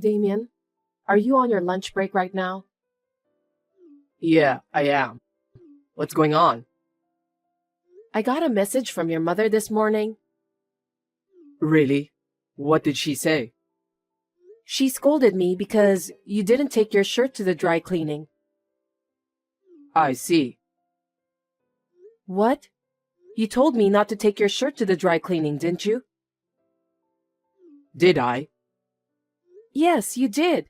Damien, are you on your lunch break right now? Yeah, I am. What's going on? I got a message from your mother this morning. Really? What did she say? She scolded me because you didn't take your shirt to the dry cleaning. I see. What? You told me not to take your shirt to the dry cleaning, didn't you? Did I? Yes, you did.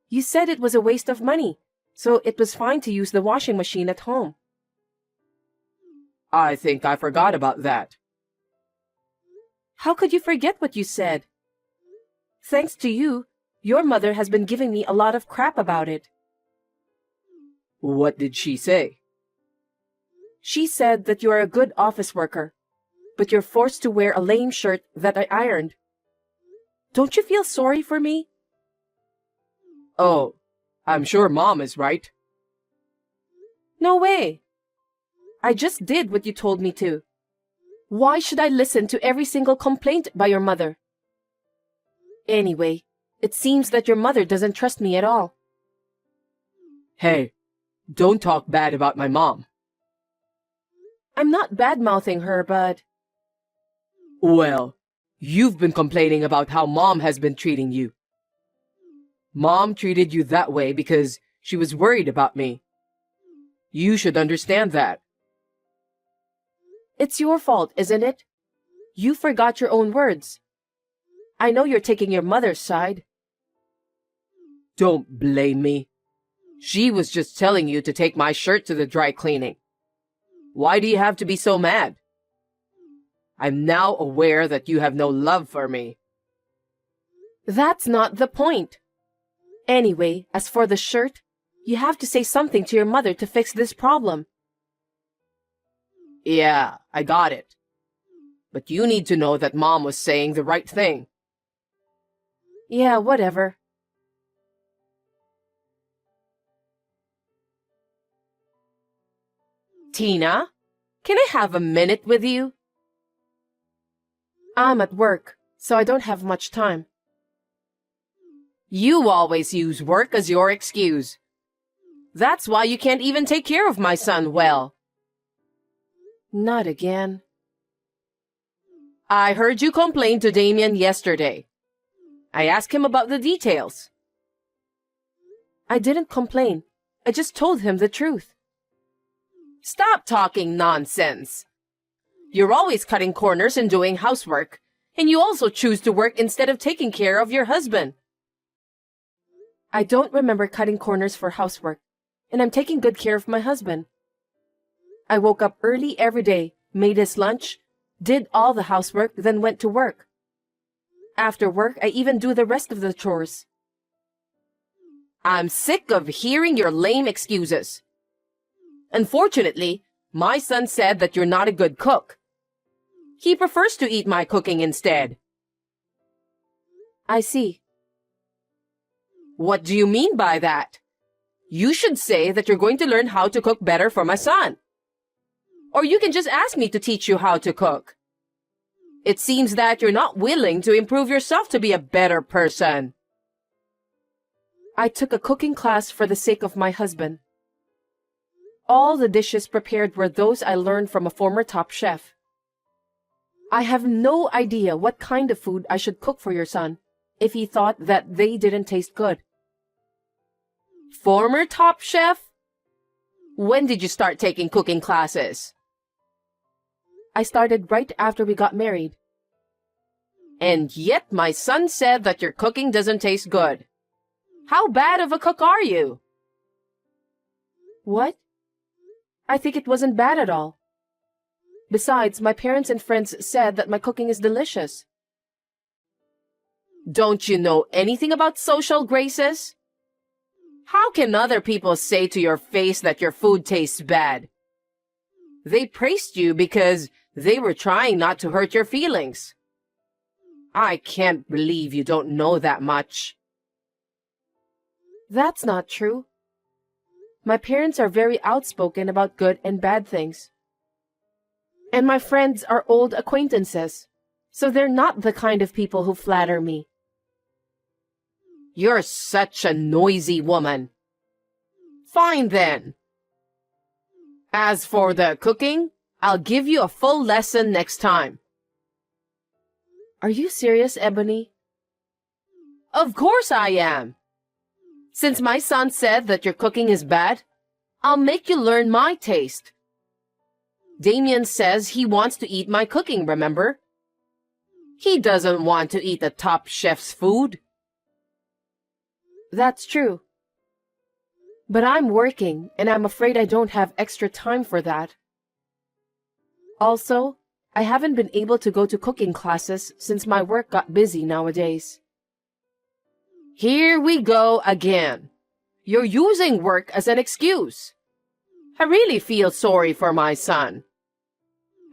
You said it was a waste of money, so it was fine to use the washing machine at home. I think I forgot about that. How could you forget what you said? Thanks to you, your mother has been giving me a lot of crap about it. What did she say? She said that you are a good office worker, but you're forced to wear a lame shirt that I ironed. Don't you feel sorry for me? Oh, I'm sure Mom is right. No way. I just did what you told me to. Why should I listen to every single complaint by your mother? Anyway, it seems that your mother doesn't trust me at all. Hey, don't talk bad about my mom. I'm not bad-mouthing her, but... Well, you've been complaining about how Mom has been treating you. Mom treated you that way because she was worried about me. You should understand that. It's your fault, isn't it? You forgot your own words. I know you're taking your mother's side. Don't blame me. She was just telling you to take my shirt to the dry cleaning. Why do you have to be so mad? I'm now aware that you have no love for me. That's not the point. Anyway, as for the shirt, you have to say something to your mother to fix this problem. Yeah, I got it. But you need to know that Mom was saying the right thing. Yeah, whatever. Tina, can I have a minute with you? I'm at work, so I don't have much time. You always use work as your excuse. That's why you can't even take care of my son well. Not again. I heard you complain to Damien yesterday. I asked him about the details. I didn't complain. I just told him the truth. Stop talking nonsense. You're always cutting corners and doing housework, and you also choose to work instead of taking care of your husband. I don't remember cutting corners for housework, and I'm taking good care of my husband. I woke up early every day, made his lunch, did all the housework, then went to work. After work, I even do the rest of the chores. I'm sick of hearing your lame excuses. Unfortunately, my son said that you're not a good cook. He prefers to eat my cooking instead. I see. What do you mean by that? You should say that you're going to learn how to cook better for my son. Or you can just ask me to teach you how to cook. It seems that you're not willing to improve yourself to be a better person. I took a cooking class for the sake of my husband. All the dishes prepared were those I learned from a former top chef. I have no idea what kind of food I should cook for your son if he thought that they didn't taste good. Former top chef? When did you start taking cooking classes? I started right after we got married. And yet my son said that your cooking doesn't taste good. How bad of a cook are you? What? I think it wasn't bad at all. Besides, my parents and friends said that my cooking is delicious. Don't you know anything about social graces? How can other people say to your face that your food tastes bad? They praised you because they were trying not to hurt your feelings. I can't believe you don't know that much. That's not true. My parents are very outspoken about good and bad things. And my friends are old acquaintances, so they're not the kind of people who flatter me. You're such a noisy woman. Fine then. As for the cooking, I'll give you a full lesson next time. Are you serious, Ebony? Of course I am. Since my son said that your cooking is bad, I'll make you learn my taste. Damien says he wants to eat my cooking, remember? He doesn't want to eat the top chef's food. That's true. But I'm working, and I'm afraid I don't have extra time for that. Also, I haven't been able to go to cooking classes since my work got busy nowadays. Here we go again. You're using work as an excuse. I really feel sorry for my son.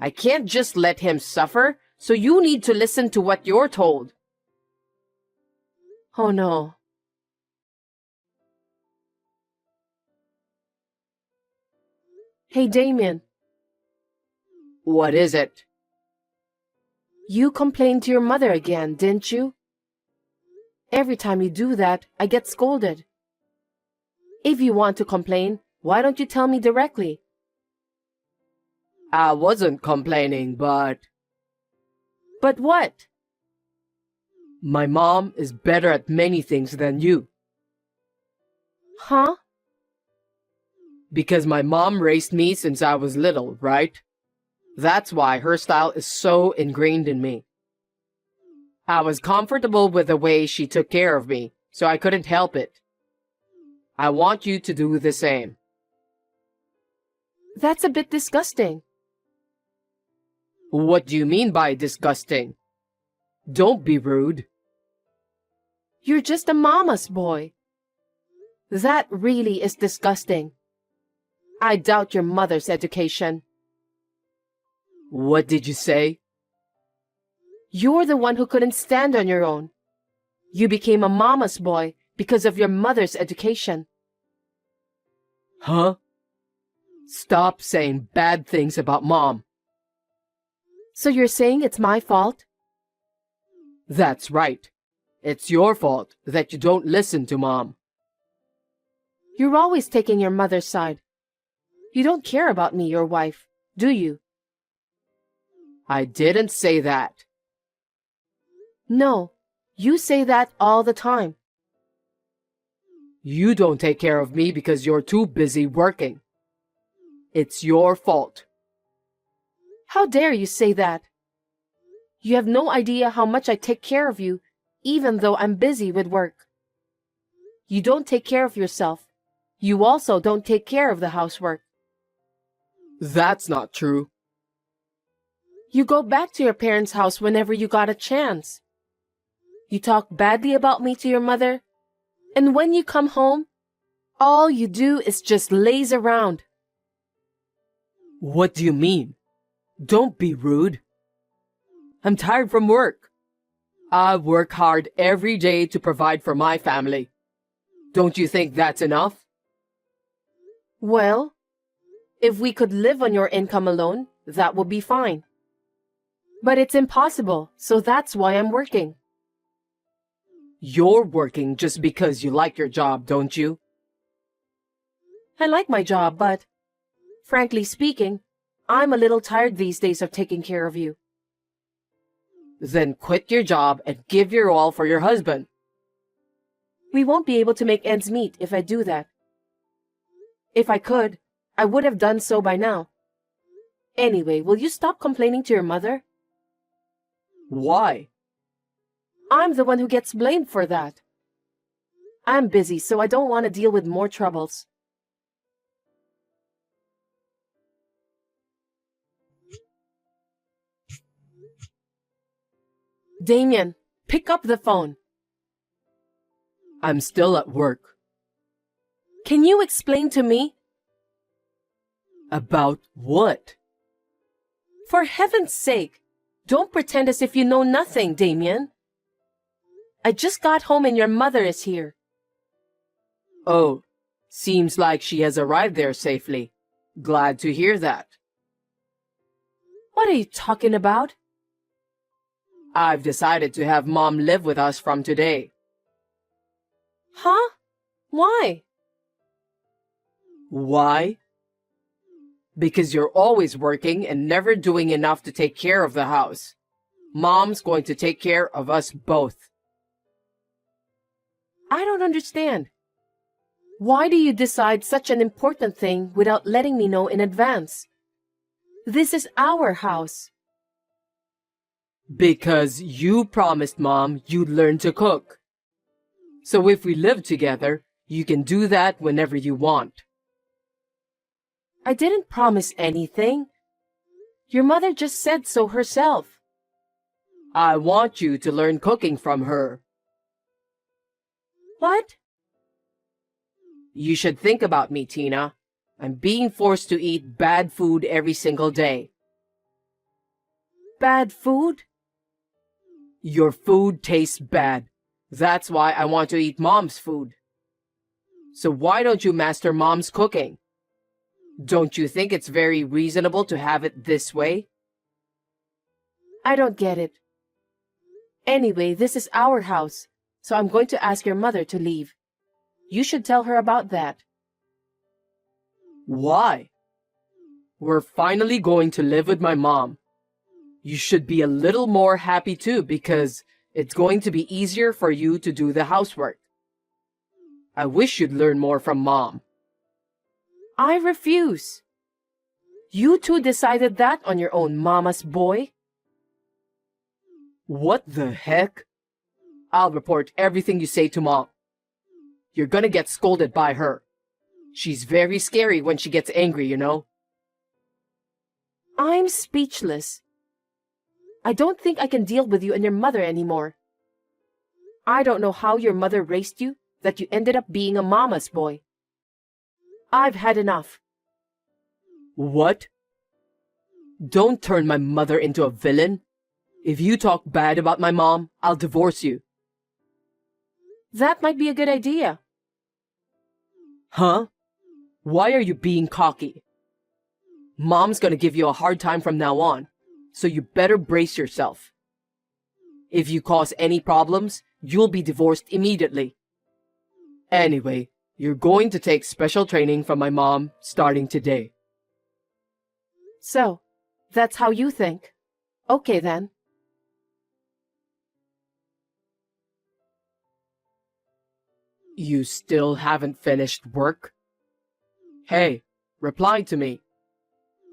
I can't just let him suffer, so you need to listen to what you're told. Oh no. Hey, Damien. What is it? You complained to your mother again, didn't you? Every time you do that, I get scolded. If you want to complain, why don't you tell me directly? I wasn't complaining, but... But what? My mom is better at many things than you. Huh? Because my mom raised me since I was little, right? That's why her style is so ingrained in me. I was comfortable with the way she took care of me, so I couldn't help it. I want you to do the same. That's a bit disgusting. What do you mean by disgusting? Don't be rude. You're just a mama's boy. That really is disgusting. I doubt your mother's education. What did you say? You're the one who couldn't stand on your own. You became a mama's boy because of your mother's education. Huh? Stop saying bad things about mom. So you're saying it's my fault? That's right. It's your fault that you don't listen to mom. You're always taking your mother's side. You don't care about me, your wife, do you? I didn't say that. No, you say that all the time. You don't take care of me because you're too busy working. It's your fault. How dare you say that? You have no idea how much I take care of you, even though I'm busy with work. You don't take care of yourself. You also don't take care of the housework. That's not true. You go back to your parents' house whenever you got a chance. You talk badly about me to your mother, and when you come home, all you do is just laze around. What do you mean? Don't be rude. I'm tired from work. I work hard every day to provide for my family. Don't you think that's enough? Well, if we could live on your income alone, that would be fine. But it's impossible, so that's why I'm working. You're working just because you like your job, don't you? I like my job, but, frankly speaking, I'm a little tired these days of taking care of you. Then quit your job and give your all for your husband. We won't be able to make ends meet if I do that. If I could, I would have done so by now. Anyway, will you stop complaining to your mother? Why? I'm the one who gets blamed for that. I'm busy, so I don't want to deal with more troubles. Damien, pick up the phone. I'm still at work. Can you explain to me? About what? For heaven's sake, don't pretend as if you know nothing, Damien. I just got home and your mother is here. Oh, seems like she has arrived there safely. Glad to hear that. What are you talking about? I've decided to have mom live with us from today. Huh? Why? Why? Because you're always working and never doing enough to take care of the house. Mom's going to take care of us both. I don't understand. Why do you decide such an important thing without letting me know in advance? This is our house. Because you promised Mom you'd learn to cook. So if we live together, you can do that whenever you want. I didn't promise anything. Your mother just said so herself. I want you to learn cooking from her. What? You should think about me, Tina. I'm being forced to eat bad food every single day. Bad food? Your food tastes bad. That's why I want to eat Mom's food. So why don't you master Mom's cooking? Don't you think it's very reasonable to have it this way? I don't get it. Anyway, this is our house, so I'm going to ask your mother to leave. You should tell her about that. Why? We're finally going to live with my mom. You should be a little more happy too because it's going to be easier for you to do the housework. I wish you'd learn more from Mom. I refuse. You two decided that on your own, mama's boy. What the heck? I'll report everything you say to Mom. You're gonna get scolded by her. She's very scary when she gets angry, you know. I'm speechless. I don't think I can deal with you and your mother anymore. I don't know how your mother raised you that you ended up being a mama's boy. I've had enough. What? Don't turn my mother into a villain. If you talk bad about my mom, I'll divorce you. That might be a good idea. Huh? Why are you being cocky? Mom's gonna give you a hard time from now on, so you better brace yourself. If you cause any problems, you'll be divorced immediately. Anyway, you're going to take special training from my mom starting today. So, that's how you think. Okay then. You still haven't finished work? Hey, reply to me.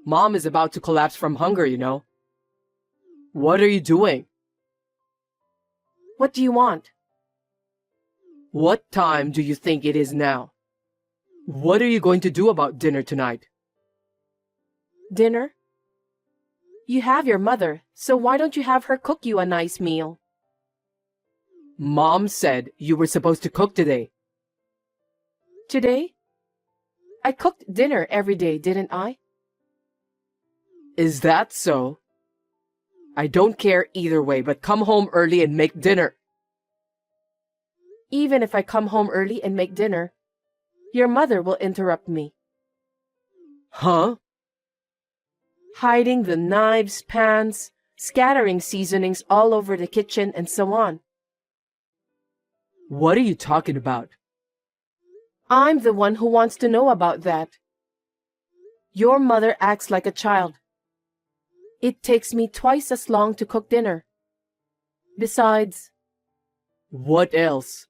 Mom is about to collapse from hunger, you know. What are you doing? What do you want? What time do you think it is now? What are you going to do about dinner tonight? Dinner? You have your mother, so why don't you have her cook you a nice meal? Mom said you were supposed to cook today. Today? I cooked dinner every day, didn't I? Is that so? I don't care either way, but come home early and make dinner. Even if I come home early and make dinner, your mother will interrupt me. Huh? Hiding the knives, pans, scattering seasonings all over the kitchen, and so on. What are you talking about? I'm the one who wants to know about that. Your mother acts like a child. It takes me twice as long to cook dinner. Besides... What else?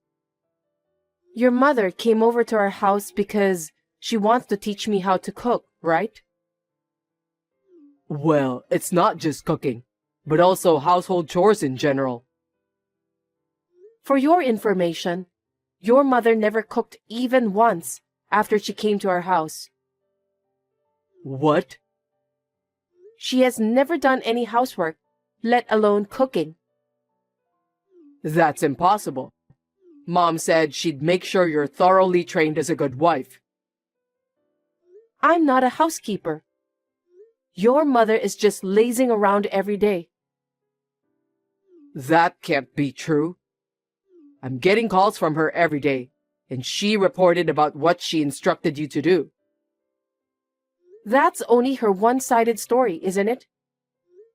Your mother came over to our house because she wants to teach me how to cook, right? Well, it's not just cooking, but also household chores in general. For your information, your mother never cooked even once after she came to our house. What? She has never done any housework, let alone cooking. That's impossible. Mom said she'd make sure you're thoroughly trained as a good wife. I'm not a housekeeper. Your mother is just lazing around every day. That can't be true. I'm getting calls from her every day, and she reported about what she instructed you to do. That's only her one-sided story, isn't it?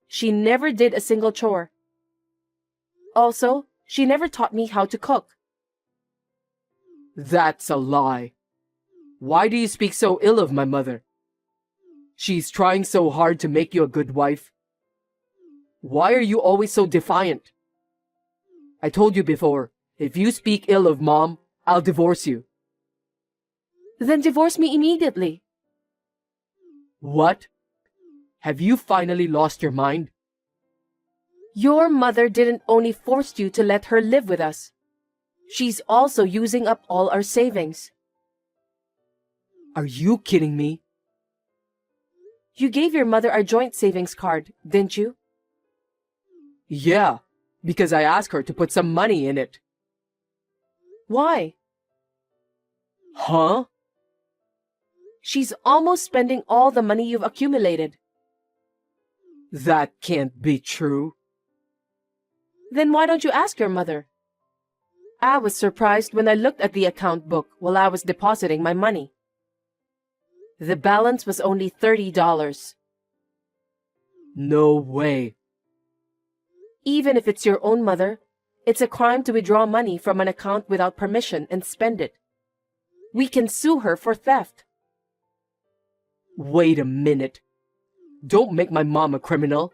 She never did a single chore. Also, she never taught me how to cook. That's a lie. Why do you speak so ill of my mother? She's trying so hard to make you a good wife. Why are you always so defiant? I told you before, if you speak ill of Mom, I'll divorce you. Then divorce me immediately. What? Have you finally lost your mind? Your mother didn't only force you to let her live with us. She's also using up all our savings. Are you kidding me? You gave your mother our joint savings card, didn't you? Yeah, because I asked her to put some money in it. Why? Huh? She's almost spending all the money you've accumulated. That can't be true. Then why don't you ask your mother? I was surprised when I looked at the account book while I was depositing my money. The balance was only $30. No way. Even if it's your own mother, it's a crime to withdraw money from an account without permission and spend it. We can sue her for theft. Wait a minute. Don't make my mom a criminal.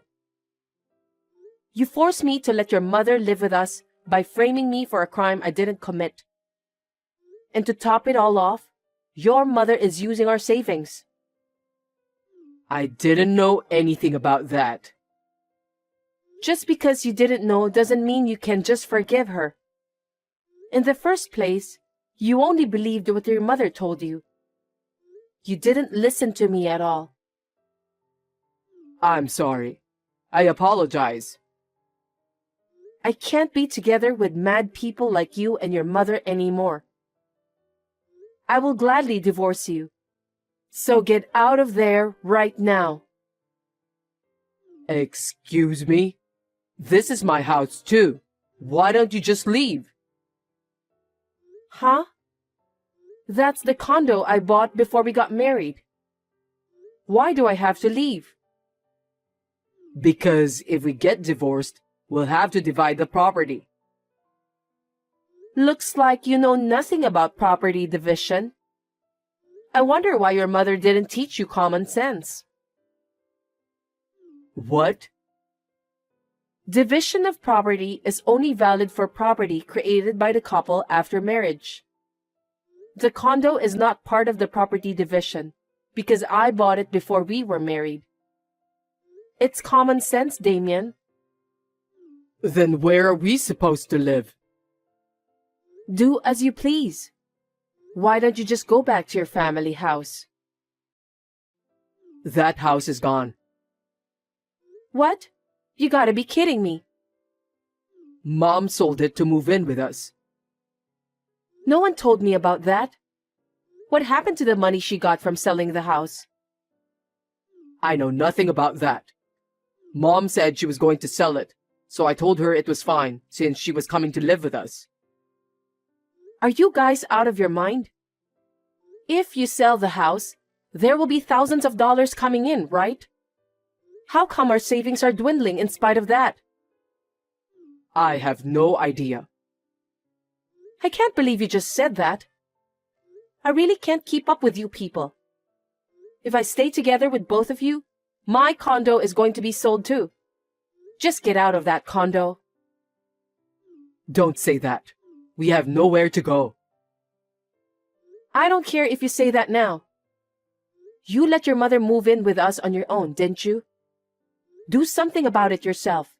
You forced me to let your mother live with us by framing me for a crime I didn't commit. And to top it all off, your mother is using our savings. I didn't know anything about that. Just because you didn't know doesn't mean you can just forgive her. In the first place, you only believed what your mother told you. You didn't listen to me at all. I'm sorry. I apologize. I can't be together with mad people like you and your mother anymore. I will gladly divorce you. So get out of there right now. Excuse me? This is my house too. Why don't you just leave? Huh? That's the condo I bought before we got married. Why do I have to leave? Because if we get divorced, we'll have to divide the property. Looks like you know nothing about property division. I wonder why your mother didn't teach you common sense. What? Division of property is only valid for property created by the couple after marriage. The condo is not part of the property division because I bought it before we were married. It's common sense, Damien. Then where are we supposed to live? Do as you please. Why don't you just go back to your family house? That house is gone. What? You gotta be kidding me. Mom sold it to move in with us. No one told me about that. What happened to the money she got from selling the house? I know nothing about that. Mom said she was going to sell it, so I told her it was fine since she was coming to live with us. Are you guys out of your mind? If you sell the house, there will be thousands of dollars coming in, right? How come our savings are dwindling in spite of that? I have no idea. I can't believe you just said that. I really can't keep up with you people. If I stay together with both of you, my condo is going to be sold too. Just get out of that condo. Don't say that. We have nowhere to go. I don't care if you say that now. You let your mother move in with us on your own, didn't you? Do something about it yourself.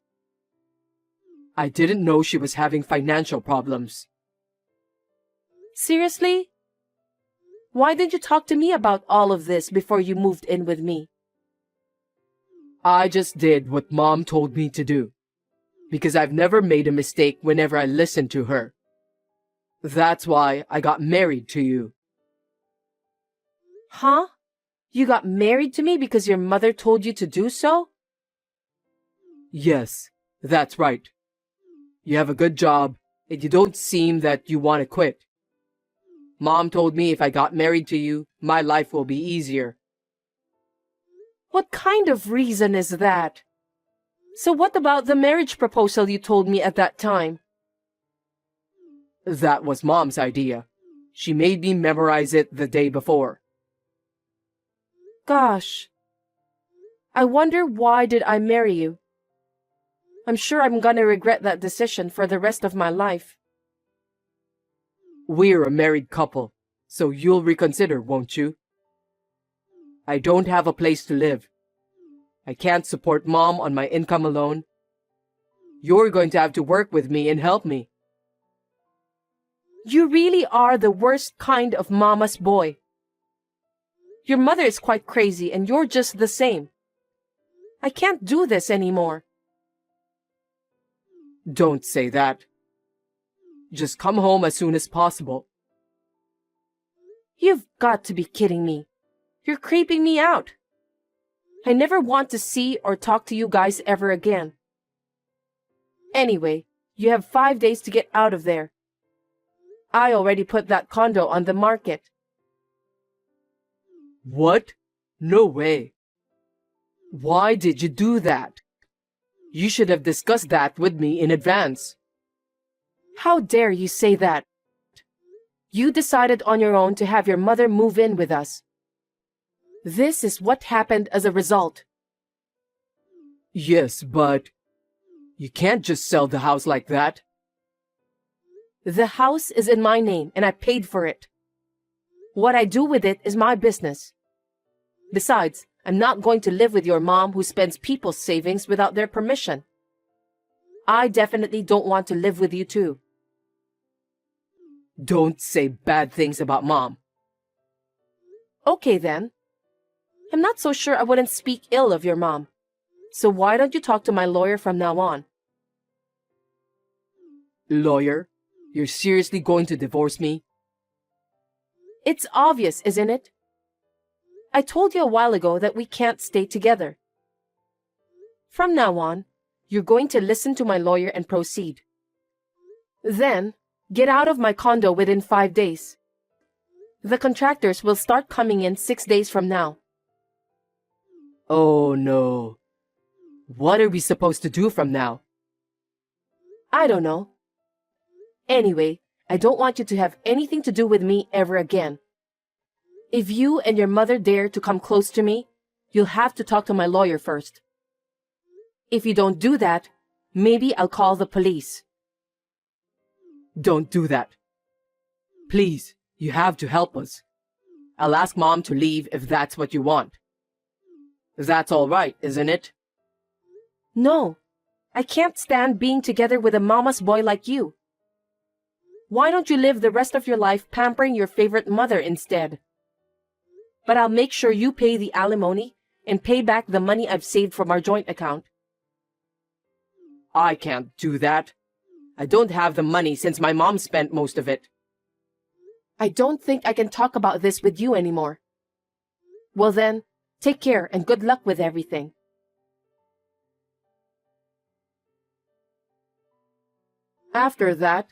I didn't know she was having financial problems. Seriously? Why didn't you talk to me about all of this before you moved in with me? I just did what Mom told me to do, because I've never made a mistake whenever I listened to her. That's why I got married to you. Huh? You got married to me because your mother told you to do so? Yes, that's right. You have a good job, and you don't seem that you want to quit. Mom told me if I got married to you, my life will be easier. What kind of reason is that? So what about the marriage proposal you told me at that time? That was Mom's idea. She made me memorize it the day before. Gosh. I wonder why did I marry you? I'm sure I'm gonna regret that decision for the rest of my life. We're a married couple, so you'll reconsider, won't you? I don't have a place to live. I can't support Mom on my income alone. You're going to have to work with me and help me. You really are the worst kind of mama's boy. Your mother is quite crazy and you're just the same. I can't do this anymore. Don't say that. Just come home as soon as possible. You've got to be kidding me. You're creeping me out. I never want to see or talk to you guys ever again. Anyway, you have 5 days to get out of there. I already put that condo on the market. What? No way. Why did you do that? You should have discussed that with me in advance. How dare you say that? You decided on your own to have your mother move in with us. This is what happened as a result. Yes, but you can't just sell the house like that. The house is in my name and I paid for it. What I do with it is my business. Besides, I'm not going to live with your mom who spends people's savings without their permission. I definitely don't want to live with you too. Don't say bad things about Mom. Okay then. I'm not so sure I wouldn't speak ill of your mom. So why don't you talk to my lawyer from now on? Lawyer? You're seriously going to divorce me? It's obvious, isn't it? I told you a while ago that we can't stay together. From now on, you're going to listen to my lawyer and proceed. Then, get out of my condo within 5 days. The contractors will start coming in 6 days from now. Oh no. What are we supposed to do from now? I don't know. Anyway, I don't want you to have anything to do with me ever again. If you and your mother dare to come close to me, you'll have to talk to my lawyer first. If you don't do that, maybe I'll call the police. Don't do that. Please, you have to help us. I'll ask Mom to leave if that's what you want. That's all right, isn't it? No, I can't stand being together with a mama's boy like you. Why don't you live the rest of your life pampering your favorite mother instead? But I'll make sure you pay the alimony and pay back the money I've saved from our joint account. I can't do that. I don't have the money since my mom spent most of it. I don't think I can talk about this with you anymore. Well then, take care and good luck with everything. After that,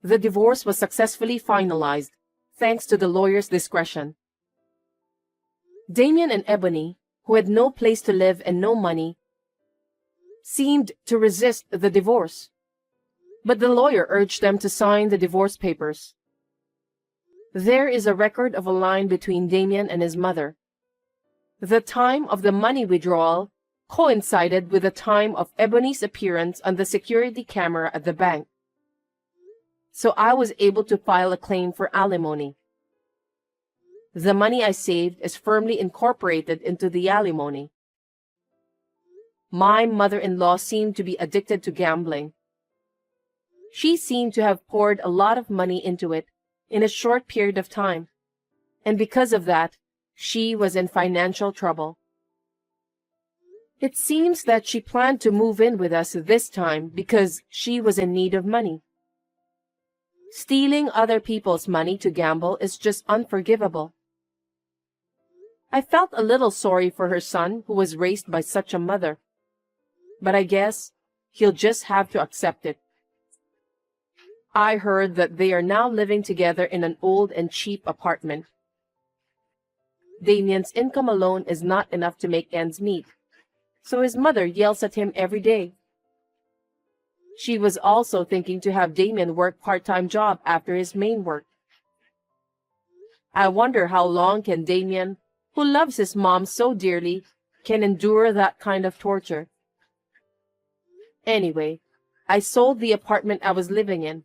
the divorce was successfully finalized, thanks to the lawyer's discretion. Damien and Ebony, who had no place to live and no money, seemed to resist the divorce. But the lawyer urged them to sign the divorce papers. There is a record of a line between Damien and his mother. The time of the money withdrawal coincided with the time of Ebony's appearance on the security camera at the bank. So I was able to file a claim for alimony. The money I saved is firmly incorporated into the alimony. My mother-in-law seemed to be addicted to gambling. She seemed to have poured a lot of money into it in a short period of time, and because of that, she was in financial trouble. It seems that she planned to move in with us this time because she was in need of money. Stealing other people's money to gamble is just unforgivable. I felt a little sorry for her son who was raised by such a mother, but I guess he'll just have to accept it. I heard that they are now living together in an old and cheap apartment. Damien's income alone is not enough to make ends meet, so his mother yells at him every day. She was also thinking to have Damien work part-time job after his main work. I wonder how long can Damien, who loves his mom so dearly, can endure that kind of torture. Anyway, I sold the apartment I was living in.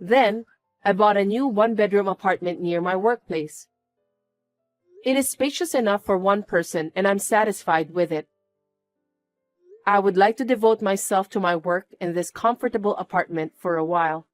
Then, I bought a new one-bedroom apartment near my workplace. It is spacious enough for one person and I'm satisfied with it. I would like to devote myself to my work in this comfortable apartment for a while.